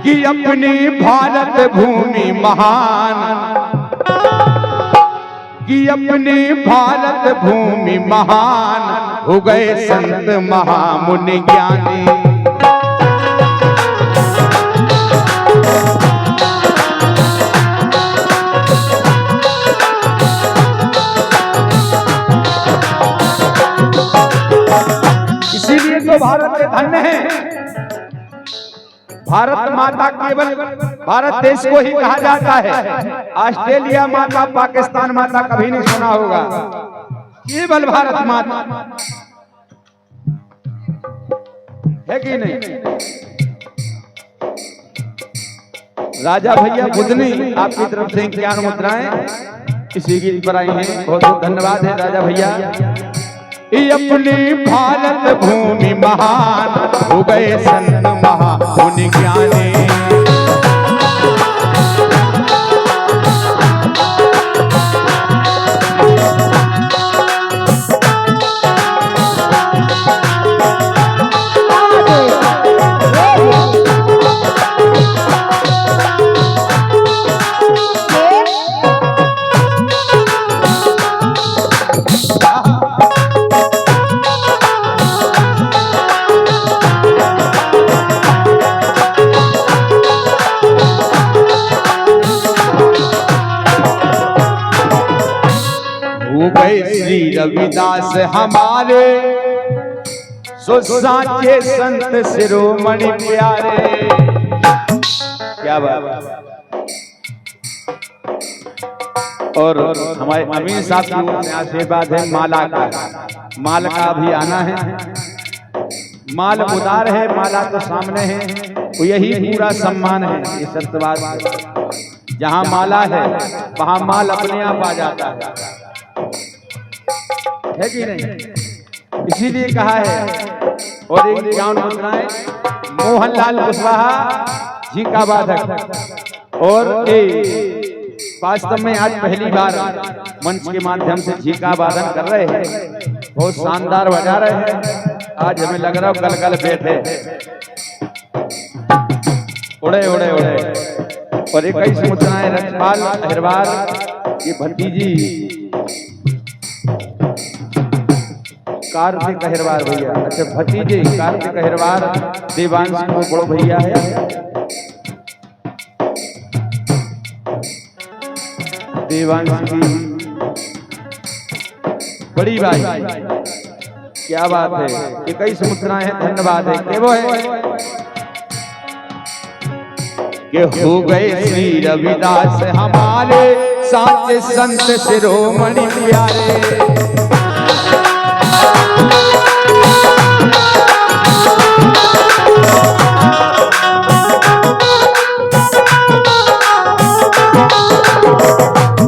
कि अपनी भारत भूमि महान, कि अपनी भारत भूमि महान, हो गए संत महामुनि ज्ञानी। इसीलिए तो भारत के धन्य है। भारत माता केवल भारत देश को ही कहा जाता है। ऑस्ट्रेलिया माता, पाकिस्तान माता कभी नहीं सुना होगा, केवल भारत माता है कि नहीं। राजा भैया बुधनी आपकी तरफ से 51 मुद्राएं इसी गीत पर आई हैं, बहुत बहुत धन्यवाद है राजा भैया। ये अपनी भारत भूमि महान, हो गए संत महामुनि ज्ञानी। श्री रविदास हमारे सो साचे संत शिरोमणि प्यारे। क्या बात। और हमारे अमीन साहब की आशीर्वाद है माला का, माल का भी आना है। माल उदार है, माला तो सामने है, तो यही पूरा सम्मान है। ये सत्यवाद, जहाँ माला है वहाँ माल अपने आप आ जाता है कि नहीं। इसीलिए कहा है। और एक 51 मुद्राएं मोहनलाल कुशवाहा जी का वादक। और वास्तव में आज पहली बार मंच के माध्यम से झीका वादन कर रहे हैं, बहुत शानदार बजा रहे हैं। आज हमें लग रहा है गलगल बैठे उड़े उड़े उड़े। और 21 मुद्राएं रक्षपाल अहिरवार की भतीजी कार्तिक अहिरवार भैया। अच्छा, भतीजे कार्तिक अहिरवार देवांश को बड़ो भैया है। देवांश की बड़ी भाई, क्या बात है। 21 मुद्राएं हैं, धन्यवाद है। के वो है कि हो गए श्री रविदास हमारे साचे संत शिरोमणि प्यारे।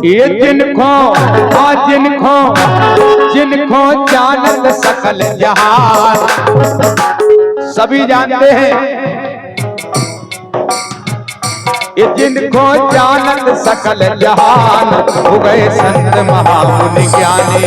ये जिनको जानत सकल जहान, सभी जानते हैं। ये जिनको जानत सकल जहान, हो गए संत महामुनि ज्ञानी।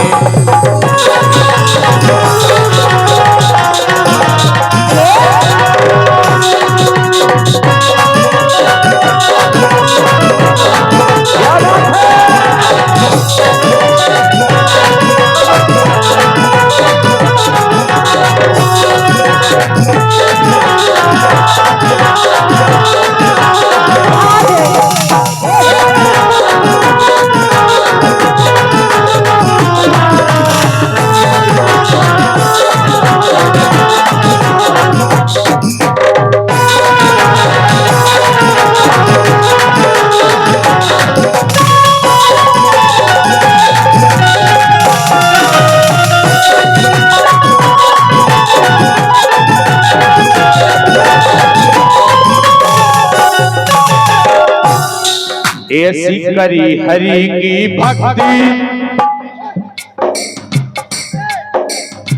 ऐसी करी हरि की भक्ति,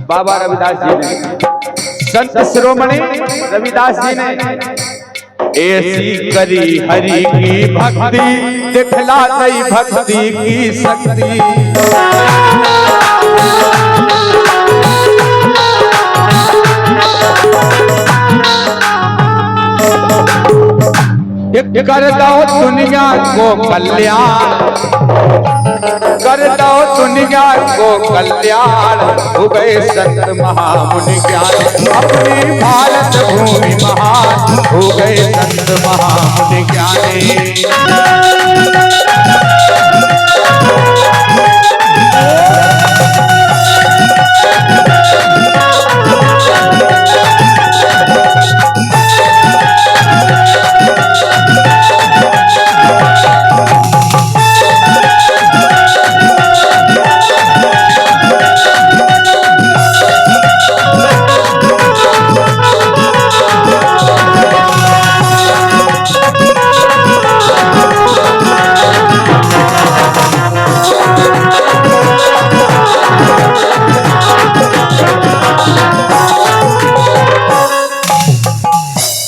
बाबा रविदास जी ने, संत शिरोमणि रविदास जी ने ऐसी करी हरि की भक्ति, दिखला गई भक्ति की शक्ति। कर दो दुनिया को कल्याण, कर दो दुनिया को कल्याण, हो गए संत महामुनि ज्ञानी, अपनी भारत भूमि महान, हो गए संत महामुनि ज्ञानी।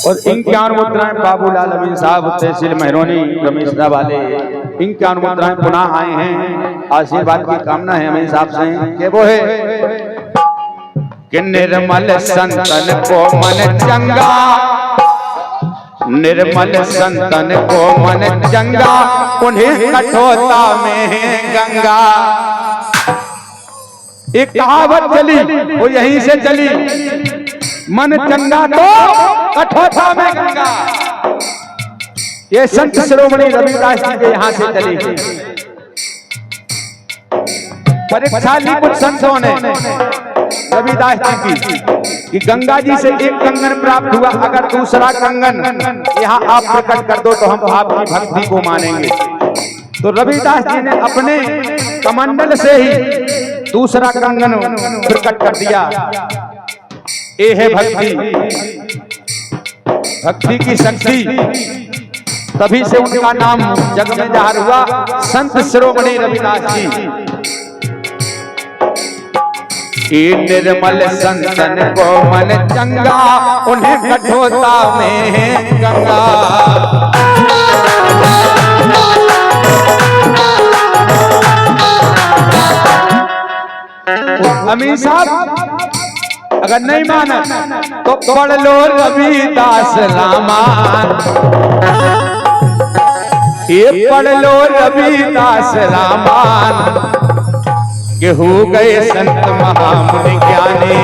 और इनकी मुद्राएं बाबूलाल अमीन साहब तहसील मेहरोनी रमेशदा वाले, इनकी मुद्राएं पुनः आए हैं। आशीर्वाद की कामना है अमीन साहब से कि वो है कि निर्मल संतन को मन चंगा, निर्मल संतन को मन चंगा, उन्हें कठोरता में है गंगा। एक कहावत चली वो यहीं से चली, मन चंगा तो कठोरता में गंगा। ये संत शिरोमणि रविदास जी के यहाँ से चली। परीक्षा ली कुछ संतों ने रविदास जी की कि गंगा जी से एक कंगन प्राप्त हुआ, अगर दूसरा कंगन यहाँ आप प्रकट कर दो तो हम आपकी भक्ति को मानेंगे। तो रविदास जी ने अपने कमंडल से ही दूसरा कंगन प्रकट कर दिया। ये है भक्ति, भक्ति की शक्ति। तभी से उनका नाम जग में जाहिर हुआ, संत शिरोमणि रविदास जी। निर्मल संतन को मन चंगा, उन्हें कठोरता में है गंगा। अमीन साहब अगर नहीं माना तो पढ़ लो रविदास रामायण, ये पढ़ लो रविदास रामायण, कि हो गए संत महामुनि ज्ञानी।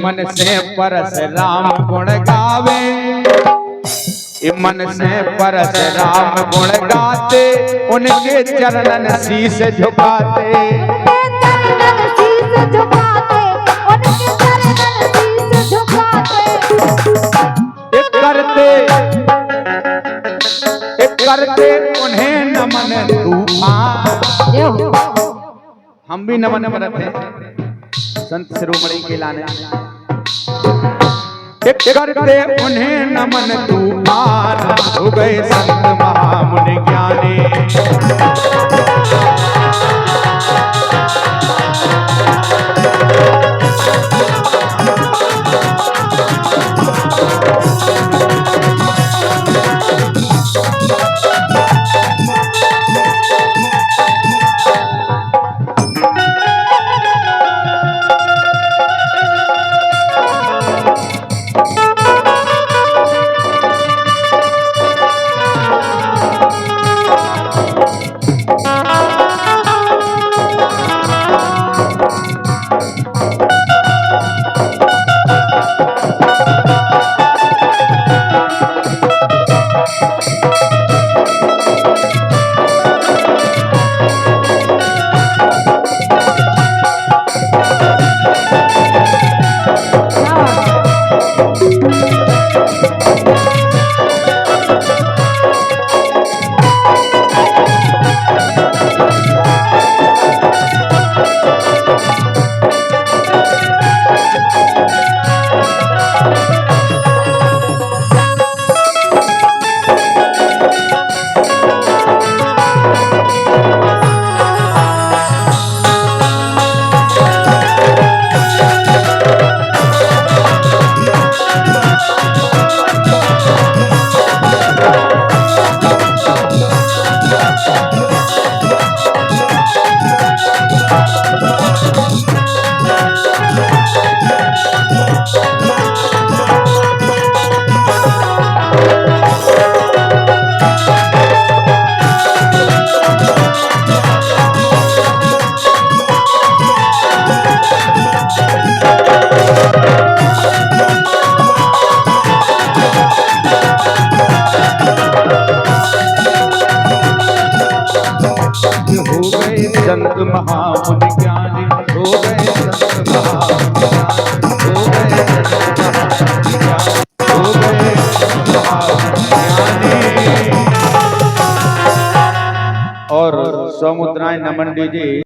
मन से परस राम गुण गावे, मन से परस राम गुण गाते, उनके चरणन शीश झुकाते, करते उन्हें नमन तूफान। हम भी नमन करते संत शिरोमणि के लाने, करते उन्हें नमन तूफान, हो गए संत महामुनि ज्ञानी। संत महामुनि ज्ञानी, हो गए संत महामुनि ज्ञानी, हो गए संत महामुनि ज्ञानी, हो गए महामुनि ज्ञानी। और सौ मुद्राएं नमन दीजिए।